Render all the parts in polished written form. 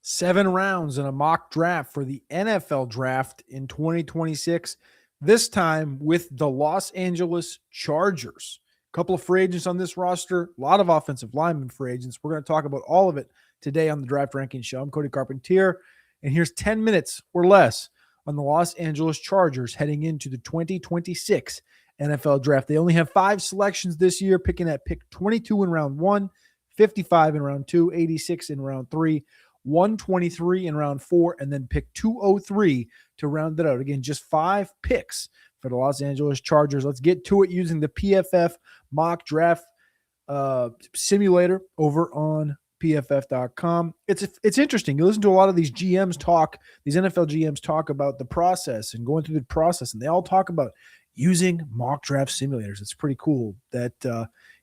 7 rounds in a mock draft for the NFL draft in 2026, this time with the Los Angeles Chargers. A couple of free agents on this roster, a lot of offensive linemen free agents. We're going to talk about all of it today on the Draft Ranking Show. I'm Cody Carpentier, and here's 10 minutes or less on the Los Angeles Chargers heading into the 2026 NFL draft. They only have 5 selections this year, picking at pick 22 in round 1, 55 in round 2, 86 in round 3, 123 in round 4, and then pick 203 to round it out. Again, just 5 picks for the Los Angeles Chargers. Let's get to it using the PFF mock draft simulator over on PFF.com. It's interesting. You listen to a lot of these GMs talk, these NFL GMs talk about the process and going through the process, and they all talk about using mock draft simulators. It's pretty cool that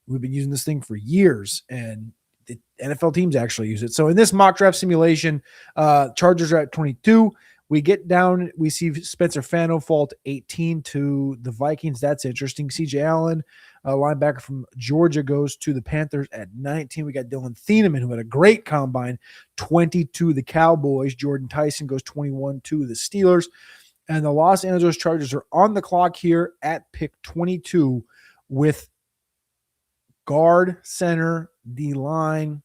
we've been using this thing for years, and the NFL teams actually use it. So in this mock draft simulation, Chargers are at 22. We get down, we see Spencer Fano fall to 18 to the Vikings. That's interesting. CJ Allen, linebacker from Georgia, goes to the Panthers at 19. We got Dylan Thieneman, who had a great combine, 20 to the Cowboys. Jordan Tyson goes 21 to the Steelers. And the Los Angeles Chargers are on the clock here at pick 22 with guard, center, D-line.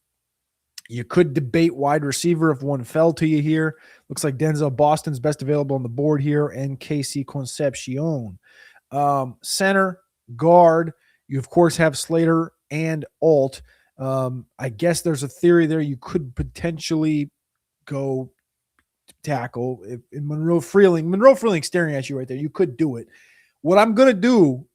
You could debate wide receiver if one fell to you here. Looks like Denzel Boston's best available on the board here, and Casey Concepcion. Center, guard, you of course have Slater and Alt. I guess there's a theory there you could potentially go tackle. In Monroe Freeling staring at you right there. You could do it. What I'm going to do,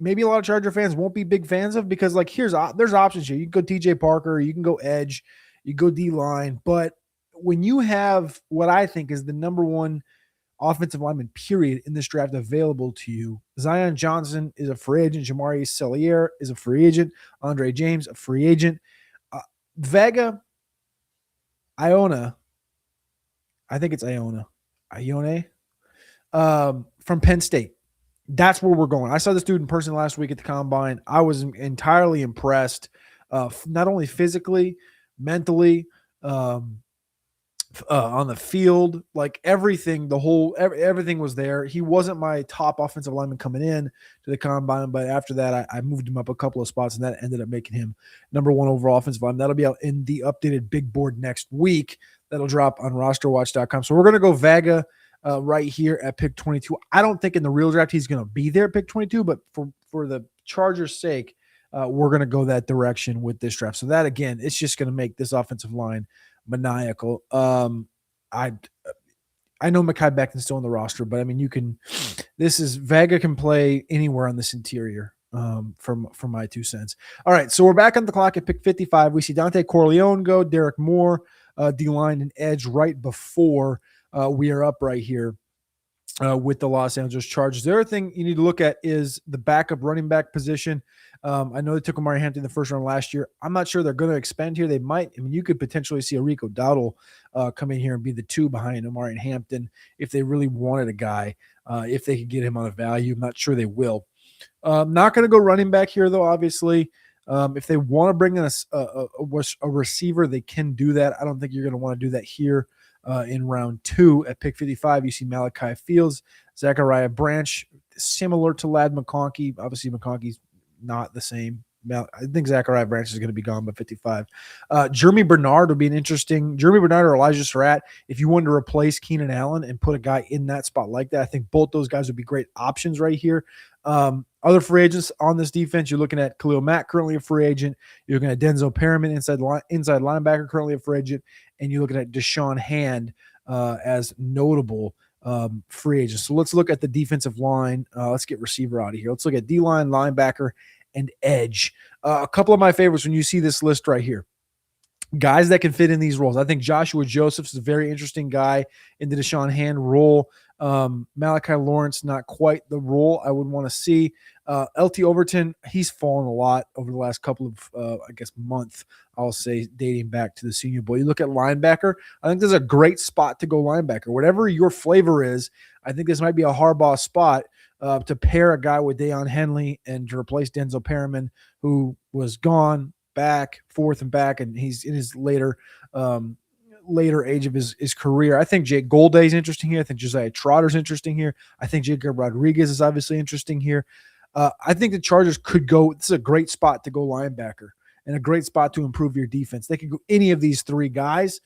maybe a lot of Charger fans won't be big fans of, because like there's options here. You can go TJ Parker, you can go edge, you go D-line, but when you have what I think is the number one offensive lineman period in this draft available to you, Zion Johnson is a free agent, Jamari Sellier is a free agent, Andre James a free agent, Vega, Iona, I think it's Ione, from Penn State. That's where we're going. I saw this dude in person last week at the Combine. I was entirely impressed, not only physically, mentally, on the field, like everything, everything was there. He wasn't my top offensive lineman coming in to the Combine, but after that, I moved him up a couple of spots, and that ended up making him number 1 overall offensive lineman. That'll be out in the updated big board next week. That'll drop on rosterwatch.com. So we're going to go Vega right here at pick 22. I don't think in the real draft he's going to be there at pick 22, but for the Chargers' sake, we're going to go that direction with this draft. So that, again, it's just going to make this offensive line maniacal. I know Mekhi Becton's still on the roster, but I mean, Vega can play anywhere on this interior. From my 2 cents. All right, so we're back on the clock at pick 55. We see Dante Corleone go, Derek Moore, D-line and edge right before we are up right here with the Los Angeles Chargers. The other thing you need to look at is the backup running back position. I know they took Amari Hampton in the first round last year. I'm not sure they're going to expand here. They might. I mean, you could potentially see a Rico Dowdle come in here and be the 2 behind Amari and Hampton if they really wanted a guy, if they could get him on a value. I'm not sure they will. Not going to go running back here, though, obviously. If they want to bring in a receiver, they can do that. I don't think you're going to want to do that here in round 2 at pick 55. You see Malachi Fields, Zachariah Branch, similar to Ladd McConkey. Obviously, McConkey's not the same. I think Zachariah Branch is going to be gone by 55. Jeremy Bernard would be an interesting – Jeremy Bernard or Elijah Surratt, if you wanted to replace Keenan Allen and put a guy in that spot like that, I think both those guys would be great options right here. Other free agents on this defense, you're looking at Khalil Mack, currently a free agent. You're looking at Denzel Perriman, inside linebacker, currently a free agent. And you're looking at Deshaun Hand as notable free agents. So let's look at the defensive line. Let's get receiver out of here. Let's look at D-line, linebacker, and edge. A couple of my favorites when you see this list right here. Guys that can fit in these roles. I think Joshua Joseph's a very interesting guy in the Deshaun Hand role. Malachi Lawrence, not quite the role I would want to see. LT Overton, he's fallen a lot over the last couple of, month, I'll say, dating back to the Senior Bowl. You look at linebacker, I think there's a great spot to go linebacker. Whatever your flavor is, I think this might be a Harbaugh spot to pair a guy with Deion Henley and to replace Denzel Perriman, who was gone, back, forth and back, and he's in his later later age of his career. I think Jake Golday is interesting here. I think Josiah Trotter's interesting here. I think Jacob Rodriguez is obviously interesting here. I think the Chargers could go. This is a great spot to go linebacker and a great spot to improve your defense. They could go any of these three guys.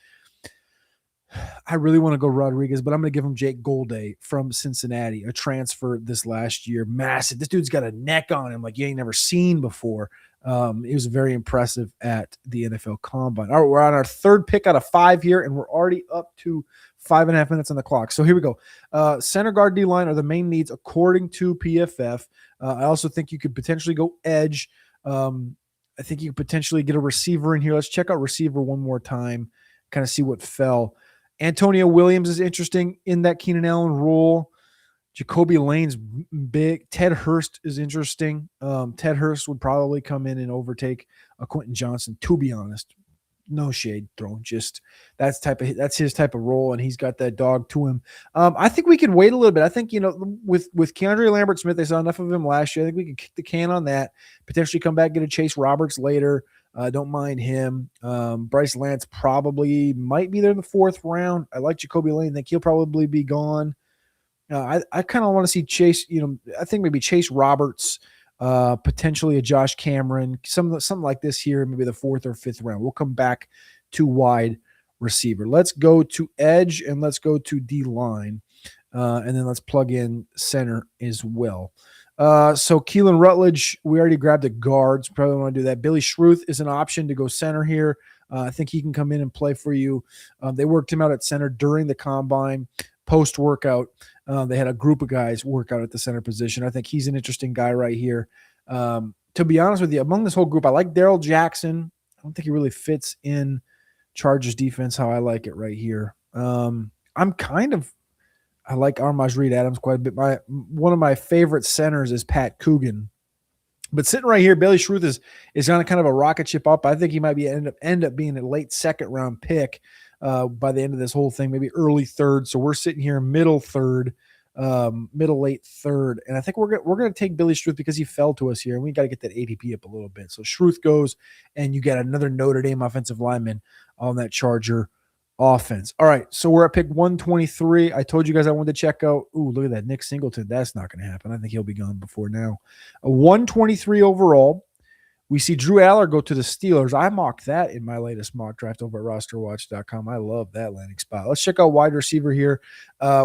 I really want to go Rodriguez, but I'm going to give him Jake Golday from Cincinnati, a transfer this last year. Massive. This dude's got a neck on him like you ain't never seen before. It was very impressive at the NFL Combine. All right, we're on our third pick out of 5 here, and we're already up to 5.5 minutes on the clock. So here we go. Center guard D-line are the main needs according to PFF. I also think you could potentially go edge. I think you could potentially get a receiver in here. Let's check out receiver one more time, kind of see what fell. Antonio Williams is interesting in that Keenan Allen role. Jacoby Lane's big. Ted Hurst is interesting. Ted Hurst would probably come in and overtake Quentin Johnson, to be honest. No shade thrown. Just that's his type of role, and he's got that dog to him. I think we could wait a little bit. I think, with Keandre Lambert-Smith, they saw enough of him last year. I think we can kick the can on that, potentially come back, get a Chase Roberts later. Don't mind him. Bryce Lance probably might be there in the 4th round. I like Jacoby Lane. I think he'll probably be gone. I kind of want to see Chase, I think maybe Chase Roberts, potentially a Josh Cameron, something like this here, maybe the 4th or 5th round. We'll come back to wide receiver. Let's go to edge and let's go to D-line. And then let's plug in center as well. So Keelan Rutledge, we already grabbed the guards. Probably want to do that. Billy Schruth is an option to go center here. I think he can come in and play for you. They worked him out at center during the combine, post-workout. They had a group of guys work out at the center position. I think he's an interesting guy right here. To be honest with you, among this whole group, I like Darrell Jackson. I don't think he really fits in Chargers defense how I like it right here. I like Armaj Reed Adams quite a bit. One of my favorite centers is Pat Coogan. But sitting right here, Billy Schruth is on a kind of a rocket ship up. I think he might be end up being a late 2nd round pick by the end of this whole thing, maybe early 3rd. So we're sitting here middle 3rd, middle late 3rd, and I think we're going to take Billy Schruth because he fell to us here, and we got to get that ADP up a little bit. So Schruth goes, and you get another Notre Dame offensive lineman on that Charger offense. All right, so we're at pick 123. I told you guys I wanted to check out. Ooh, look at that, Nick Singleton. That's not going to happen. I think he'll be gone before now. A 123 overall. We see Drew Aller go to the Steelers. I mocked that in my latest mock draft over at rosterwatch.com. I love that landing spot. Let's check out wide receiver here.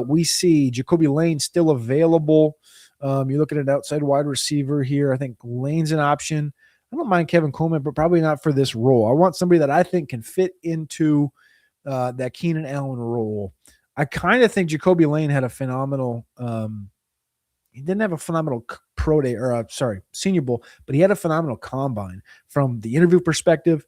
We see Jacoby Lane still available. You're looking at an outside wide receiver here. I think Lane's an option. I don't mind Kevin Coleman, but probably not for this role. I want somebody that I think can fit into that Keenan Allen role. I kind of think Jacoby Lane had a phenomenal he didn't have a phenomenal pro day Senior Bowl, but he had a phenomenal combine from the interview perspective.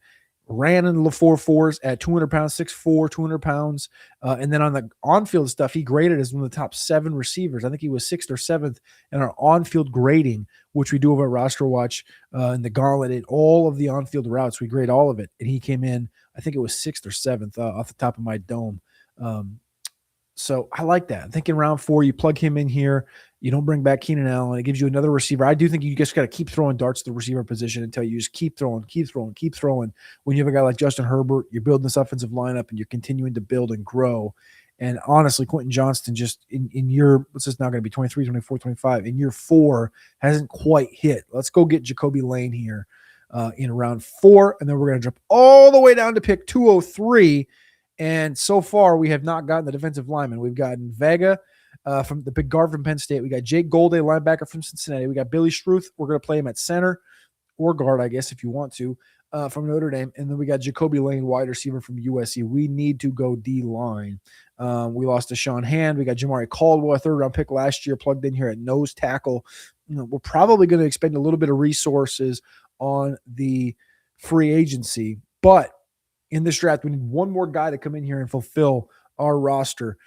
Ran in the 4.4s at 200 pounds, 6'4", 200 pounds. And then on the on-field stuff, he graded as one of the top 7 receivers. I think he was 6th or 7th in our on-field grading, which we do over at Roster Watch in the Gauntlet. All of the on-field routes, we grade all of it. And he came in, I think it was 6th or 7th off the top of my dome. So I like that. I think in round 4, you plug him in here. You don't bring back Keenan Allen. It gives you another receiver. I do think you just got to keep throwing darts to the receiver position until you just keep throwing. When you have a guy like Justin Herbert, you're building this offensive lineup and you're continuing to build and grow. And honestly, Quentin Johnston just in year, what's this now going to be, 23, 24, 25, in year 4 hasn't quite hit. Let's go get Jacoby Lane here in round 4. And then we're going to jump all the way down to pick 203. And so far, we have not gotten the defensive lineman. We've gotten Vega from the big guard from Penn State. We got Jake Golday, linebacker from Cincinnati. We got Billy Schruth. We're going to play him at center or guard, I guess, if you want to, from Notre Dame. And then we got Jacoby Lane, wide receiver from USC. We need to go D-line. We lost to Sean Hand. We got Jamari Caldwell, a 3rd-round pick last year, plugged in here at nose tackle. We're probably going to expend a little bit of resources on the free agency, but in this draft, we need one more guy to come in here and fulfill our roster.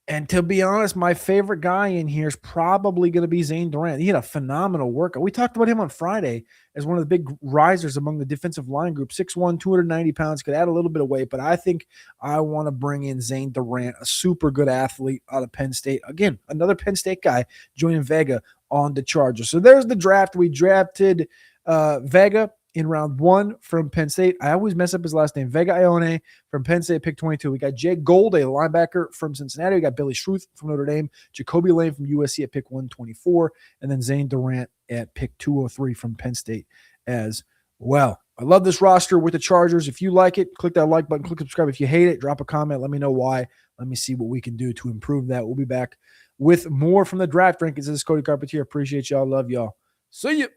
And to be honest, my favorite guy in here is probably going to be Zane Durant. He had a phenomenal workout. We talked about him on Friday as one of the big risers among the defensive line group. 6'1", 290 pounds, could add a little bit of weight, but I think I want to bring in Zane Durant, a super good athlete out of Penn State. Again, another Penn State guy joining Vega on the Chargers. So there's the draft. We drafted Vega in round 1 from Penn State. I always mess up his last name. Vega Ione from Penn State, pick 22. We got Jay Gold, a linebacker from Cincinnati. We got Billy Schruth from Notre Dame. Jacoby Lane from USC at pick 124. And then Zane Durant at pick 203 from Penn State as well. I love this roster with the Chargers. If you like it, click that like button, click subscribe. If you hate it, drop a comment. Let me know why. Let me see what we can do to improve that. We'll be back with more from the draft rankings. This is Cody Carpentier. Appreciate y'all. Love y'all. See you.